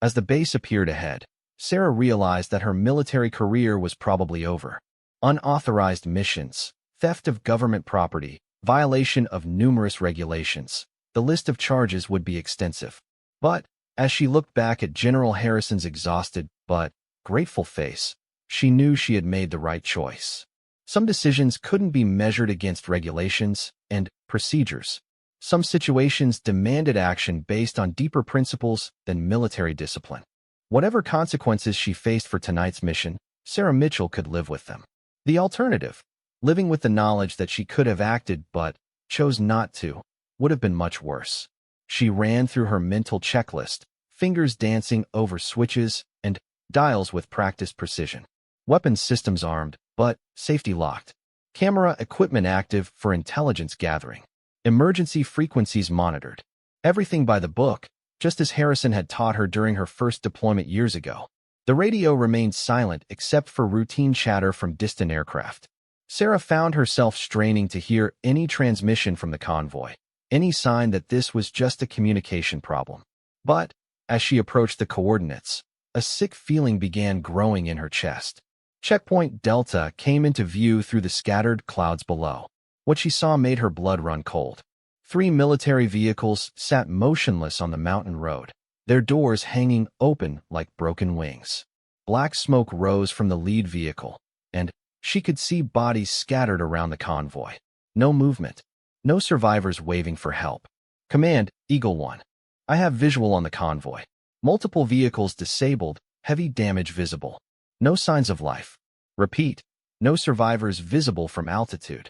As the base appeared ahead, Sarah realized that her military career was probably over. Unauthorized missions, theft of government property, violation of numerous regulations. The list of charges would be extensive. But, as she looked back at General Harrison's exhausted but grateful face, she knew she had made the right choice. Some decisions couldn't be measured against regulations and procedures. Some situations demanded action based on deeper principles than military discipline. Whatever consequences she faced for tonight's mission, Sarah Mitchell could live with them. The alternative, living with the knowledge that she could have acted but chose not to, would have been much worse. She ran through her mental checklist, fingers dancing over switches and dials with practiced precision. Weapons systems armed, but safety locked. Camera equipment active for intelligence gathering. Emergency frequencies monitored. Everything by the book, just as Harrison had taught her during her first deployment years ago. The radio remained silent except for routine chatter from distant aircraft. Sarah found herself straining to hear any transmission from the convoy, any sign that this was just a communication problem. But, as she approached the coordinates, a sick feeling began growing in her chest. Checkpoint Delta came into view through the scattered clouds below. What she saw made her blood run cold. 3 military vehicles sat motionless on the mountain road, their doors hanging open like broken wings. Black smoke rose from the lead vehicle, and she could see bodies scattered around the convoy. No movement. No survivors waving for help. Command, Eagle 1. I have visual on the convoy. Multiple vehicles disabled, heavy damage visible. No signs of life. Repeat, no survivors visible from altitude.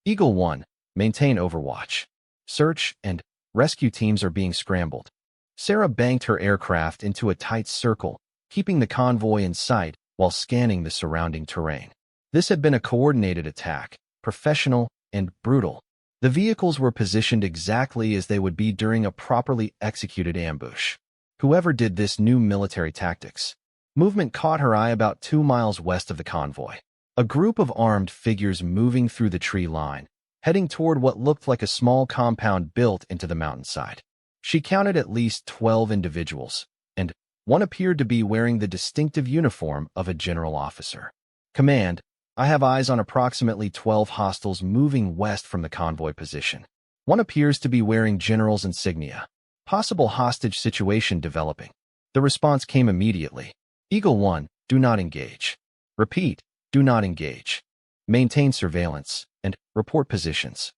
Eagle 1, maintain overwatch. Search and rescue teams are being scrambled. Sarah banked her aircraft into a tight circle, keeping the convoy in sight while scanning the surrounding terrain. This had been a coordinated attack, professional and brutal. The vehicles were positioned exactly as they would be during a properly executed ambush. Whoever did this knew military tactics. Movement caught her eye about 2 miles west of the convoy. A group of armed figures moving through the tree line, heading toward what looked like a small compound built into the mountainside. She counted at least 12 individuals, and one appeared to be wearing the distinctive uniform of a general officer. Command, I have eyes on approximately 12 hostiles moving west from the convoy position. One appears to be wearing general's insignia. Possible hostage situation developing. The response came immediately. Eagle 1, do not engage. Repeat, do not engage. Maintain surveillance and report positions.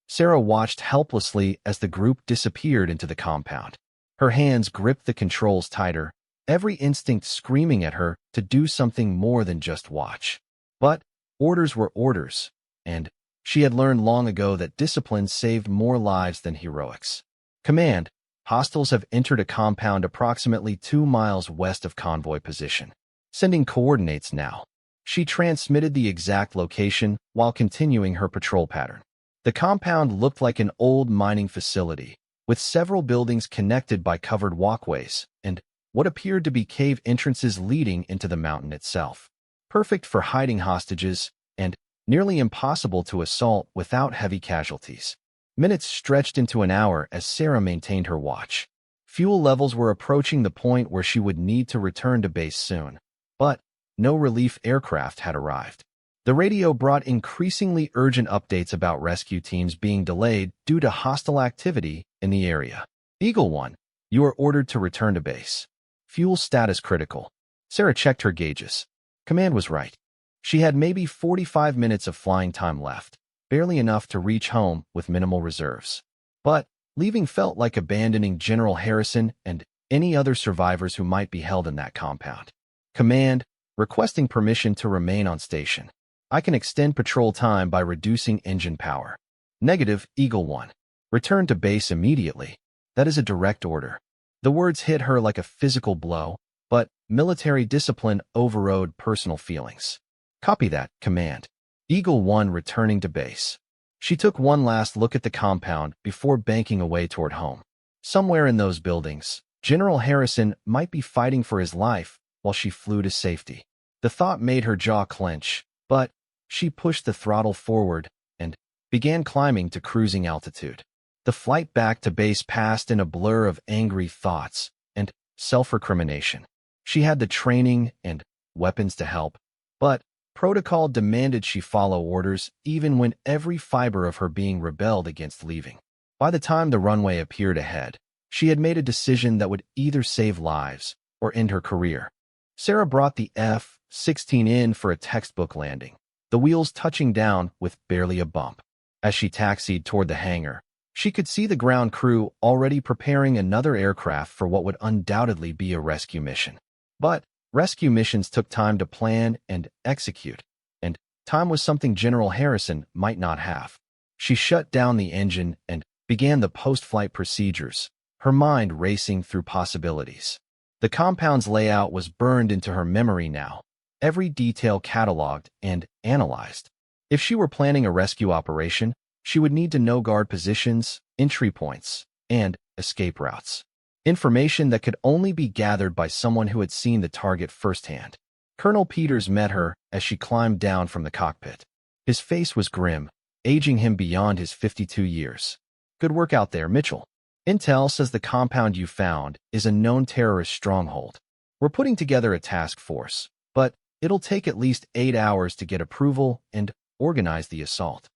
Sarah watched helplessly as the group disappeared into the compound. Her hands gripped the controls tighter, every instinct screaming at her to do something more than just watch. But orders were orders, and she had learned long ago that discipline saved more lives than heroics. Command, hostiles have entered a compound approximately 2 miles west of convoy position. Sending coordinates now. She transmitted the exact location while continuing her patrol pattern. The compound looked like an old mining facility, with several buildings connected by covered walkways and what appeared to be cave entrances leading into the mountain itself. Perfect for hiding hostages and nearly impossible to assault without heavy casualties. Minutes stretched into an hour as Sarah maintained her watch. Fuel levels were approaching the point where she would need to return to base soon, but no relief aircraft had arrived. The radio brought increasingly urgent updates about rescue teams being delayed due to hostile activity in the area. Eagle 1, you are ordered to return to base. Fuel status critical. Sarah checked her gauges. Command was right. She had maybe 45 minutes of flying time left, barely enough to reach home with minimal reserves. But leaving felt like abandoning General Harrison and any other survivors who might be held in that compound. Command, requesting permission to remain on station. I can extend patrol time by reducing engine power. Negative, Eagle 1. Return to base immediately. That is a direct order. The words hit her like a physical blow, but military discipline overrode personal feelings. Copy that, Command. Eagle 1 returning to base. She took one last look at the compound before banking away toward home. Somewhere in those buildings, General Harrison might be fighting for his life while she flew to safety. The thought made her jaw clench, but she pushed the throttle forward and began climbing to cruising altitude. The flight back to base passed in a blur of angry thoughts and self-recrimination. She had the training and weapons to help, but protocol demanded she follow orders even when every fiber of her being rebelled against leaving. By the time the runway appeared ahead, she had made a decision that would either save lives or end her career. Sarah brought the F-16 in for a textbook landing, the wheels touching down with barely a bump. As she taxied toward the hangar, she could see the ground crew already preparing another aircraft for what would undoubtedly be a rescue mission. But rescue missions took time to plan and execute, and time was something General Harrison might not have. She shut down the engine and began the post-flight procedures, her mind racing through possibilities. The compound's layout was burned into her memory now, every detail cataloged and analyzed. If she were planning a rescue operation, she would need to know guard positions, entry points, and escape routes. Information that could only be gathered by someone who had seen the target firsthand. Colonel Peters met her as she climbed down from the cockpit. His face was grim, aging him beyond his 52 years. Good work out there, Mitchell. Intel says the compound you found is a known terrorist stronghold. We're putting together a task force, but it'll take at least 8 hours to get approval and organize the assault.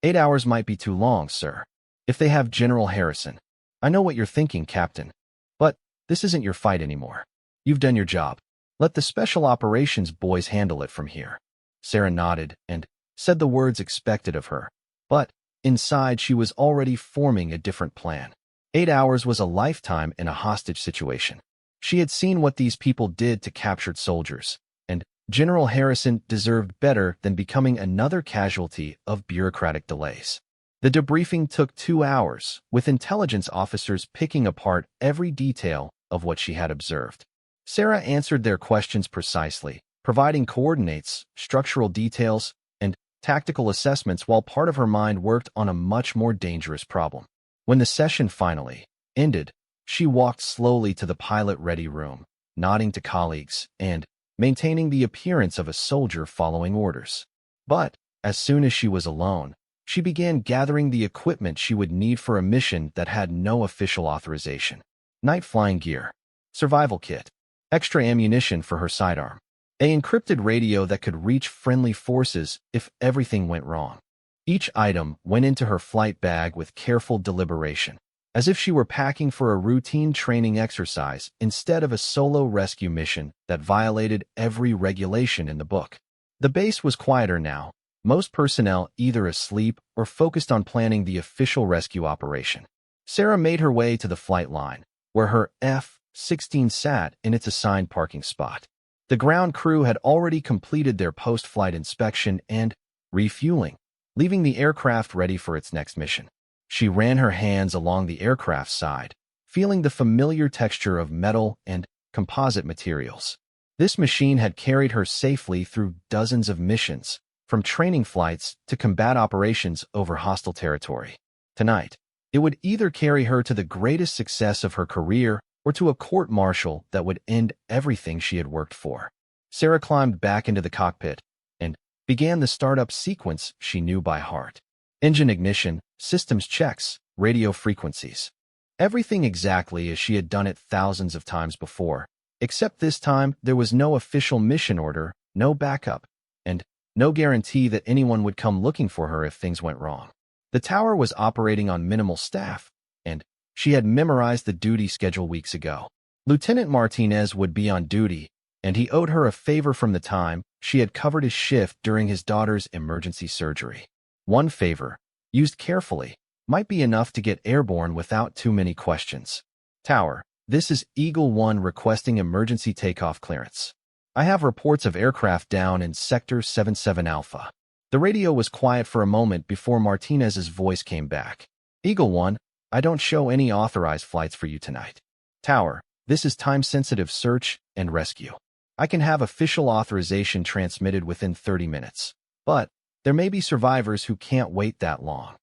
8 hours might be too long, sir. If they have General Harrison. I know what you're thinking, Captain. But this isn't your fight anymore. You've done your job. Let the special operations boys handle it from here. Sarah nodded and said the words expected of her. But inside, she was already forming a different plan. 8 hours was a lifetime in a hostage situation. She had seen what these people did to captured soldiers, and General Harrison deserved better than becoming another casualty of bureaucratic delays. The debriefing took 2 hours, with intelligence officers picking apart every detail of what she had observed. Sarah answered their questions precisely, providing coordinates, structural details, and tactical assessments while part of her mind worked on a much more dangerous problem. When the session finally ended, she walked slowly to the pilot-ready room, nodding to colleagues and maintaining the appearance of a soldier following orders. But as soon as she was alone, she began gathering the equipment she would need for a mission that had no official authorization. Night flying gear, survival kit, extra ammunition for her sidearm, an encrypted radio that could reach friendly forces if everything went wrong. Each item went into her flight bag with careful deliberation, as if she were packing for a routine training exercise instead of a solo rescue mission that violated every regulation in the book. The base was quieter now, most personnel either asleep or focused on planning the official rescue operation. Sarah made her way to the flight line, where her F-16 sat in its assigned parking spot. The ground crew had already completed their post-flight inspection and refueling, leaving the aircraft ready for its next mission. She ran her hands along the aircraft's side, feeling the familiar texture of metal and composite materials. This machine had carried her safely through dozens of missions, from training flights to combat operations over hostile territory. Tonight, it would either carry her to the greatest success of her career or to a court-martial that would end everything she had worked for. Sarah climbed back into the cockpit and began the startup sequence she knew by heart. Engine ignition, systems checks, radio frequencies. Everything exactly as she had done it thousands of times before, except this time there was no official mission order, no backup, and no guarantee that anyone would come looking for her if things went wrong. The tower was operating on minimal staff, and she had memorized the duty schedule weeks ago. Lieutenant Martinez would be on duty, and he owed her a favor from the time she had covered his shift during his daughter's emergency surgery. One favor, used carefully, might be enough to get airborne without too many questions. Tower, This is Eagle 1 requesting emergency takeoff clearance. I have reports of aircraft down in Sector 77 Alpha. The radio was quiet for a moment before Martinez's voice came back. Eagle 1, I don't show any authorized flights for you tonight. Tower, this is time-sensitive search and rescue. I can have official authorization transmitted within 30 minutes. But there may be survivors who can't wait that long.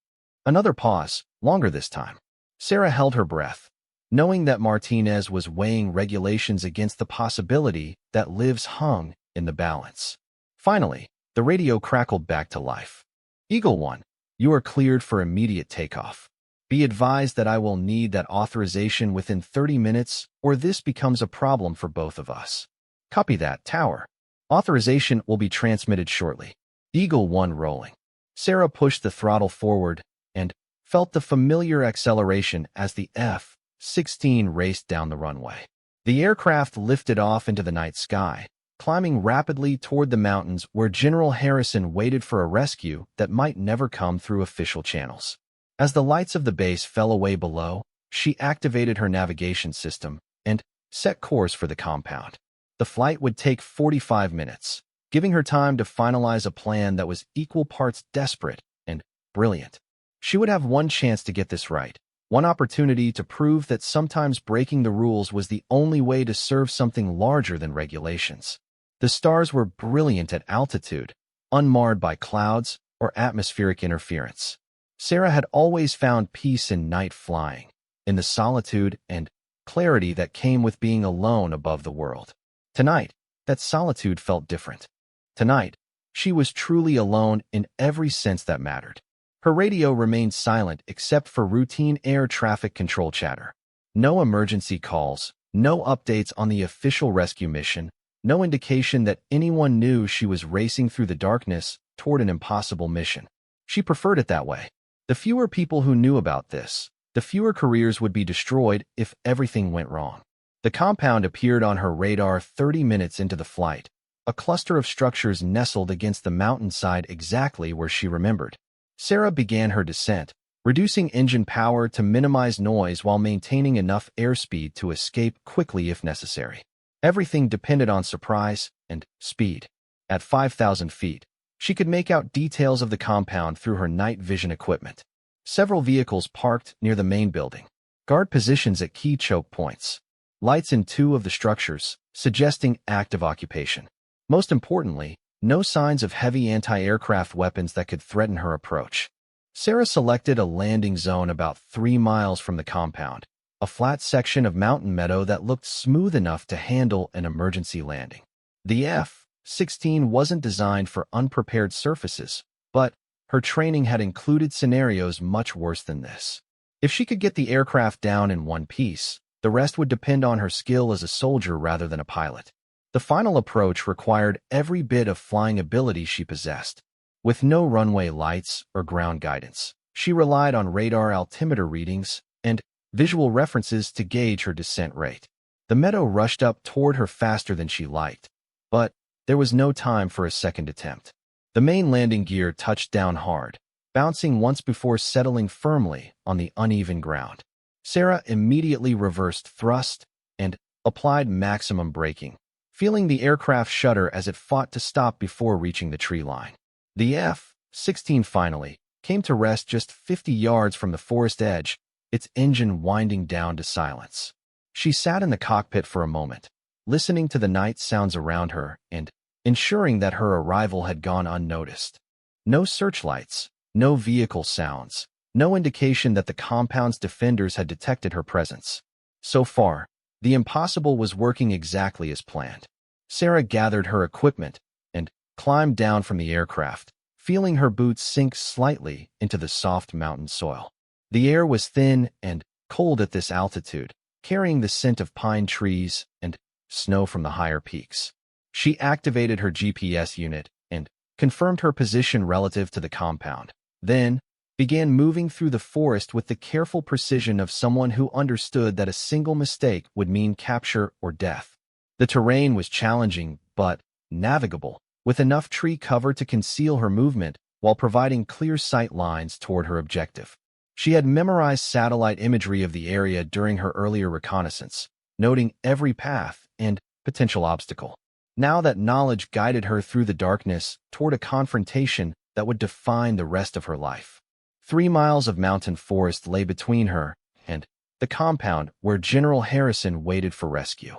Another pause, longer this time. Sarah held her breath, knowing that Martinez was weighing regulations against the possibility that lives hung in the balance. Finally, the radio crackled back to life. Eagle 1, you are cleared for immediate takeoff. Be advised that I will need that authorization within 30 minutes or this becomes a problem for both of us. Copy that, Tower. Authorization will be transmitted shortly. Eagle 1 rolling. Sarah pushed the throttle forward and felt the familiar acceleration as the F-16 raced down the runway. The aircraft lifted off into the night sky, climbing rapidly toward the mountains where General Harrison waited for a rescue that might never come through official channels. As the lights of the base fell away below, she activated her navigation system and set course for the compound. The flight would take 45 minutes, giving her time to finalize a plan that was equal parts desperate and brilliant. She would have one chance to get this right, one opportunity to prove that sometimes breaking the rules was the only way to serve something larger than regulations. The stars were brilliant at altitude, unmarred by clouds or atmospheric interference. Sarah had always found peace in night flying, in the solitude and clarity that came with being alone above the world. Tonight, that solitude felt different. Tonight, she was truly alone in every sense that mattered. Her radio remained silent except for routine air traffic control chatter. No emergency calls, no updates on the official rescue mission, no indication that anyone knew she was racing through the darkness toward an impossible mission. She preferred it that way. The fewer people who knew about this, the fewer careers would be destroyed if everything went wrong. The compound appeared on her radar 30 minutes into the flight, a cluster of structures nestled against the mountainside exactly where she remembered. Sarah began her descent, reducing engine power to minimize noise while maintaining enough airspeed to escape quickly if necessary. Everything depended on surprise and speed. At 5,000 feet, she could make out details of the compound through her night vision equipment. Several vehicles parked near the main building, guard positions at key choke points, lights in 2 of the structures, suggesting active occupation. Most importantly, no signs of heavy anti-aircraft weapons that could threaten her approach. Sarah selected a landing zone about 3 miles from the compound, a flat section of mountain meadow that looked smooth enough to handle an emergency landing. The F-16 wasn't designed for unprepared surfaces, but her training had included scenarios much worse than this. If she could get the aircraft down in one piece, the rest would depend on her skill as a soldier rather than a pilot. The final approach required every bit of flying ability she possessed. With no runway lights or ground guidance, she relied on radar altimeter readings and visual references to gauge her descent rate. The meadow rushed up toward her faster than she liked, but there was no time for a second attempt. The main landing gear touched down hard, bouncing once before settling firmly on the uneven ground. Sarah immediately reversed thrust and applied maximum braking, feeling the aircraft shudder as it fought to stop before reaching the tree line. The F-16 finally came to rest just 50 yards from the forest edge, its engine winding down to silence. She sat in the cockpit for a moment, listening to the night sounds around her and ensuring that her arrival had gone unnoticed. No searchlights, no vehicle sounds, no indication that the compound's defenders had detected her presence. So far, the impossible was working exactly as planned. Sarah gathered her equipment and climbed down from the aircraft, feeling her boots sink slightly into the soft mountain soil. The air was thin and cold at this altitude, carrying the scent of pine trees and snow from the higher peaks. She activated her GPS unit and confirmed her position relative to the compound, then began moving through the forest with the careful precision of someone who understood that a single mistake would mean capture or death. The terrain was challenging but navigable, with enough tree cover to conceal her movement while providing clear sight lines toward her objective. She had memorized satellite imagery of the area during her earlier reconnaissance, noting every path and potential obstacle. Now that knowledge guided her through the darkness toward a confrontation that would define the rest of her life. 3 miles of mountain forest lay between her and the compound where General Harrison waited for rescue.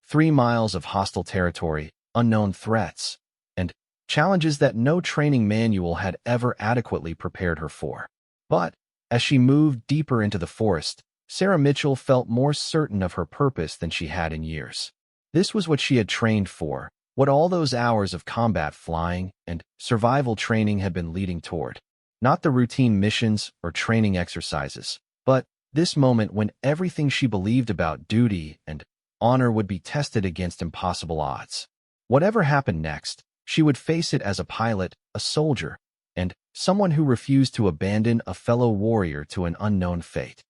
3 miles of hostile territory, unknown threats, and challenges that no training manual had ever adequately prepared her for. But as she moved deeper into the forest, Sarah Mitchell felt more certain of her purpose than she had in years. This was what she had trained for, what all those hours of combat flying and survival training had been leading toward. Not the routine missions or training exercises, but this moment when everything she believed about duty and honor would be tested against impossible odds. Whatever happened next, she would face it as a pilot, a soldier, and someone who refused to abandon a fellow warrior to an unknown fate.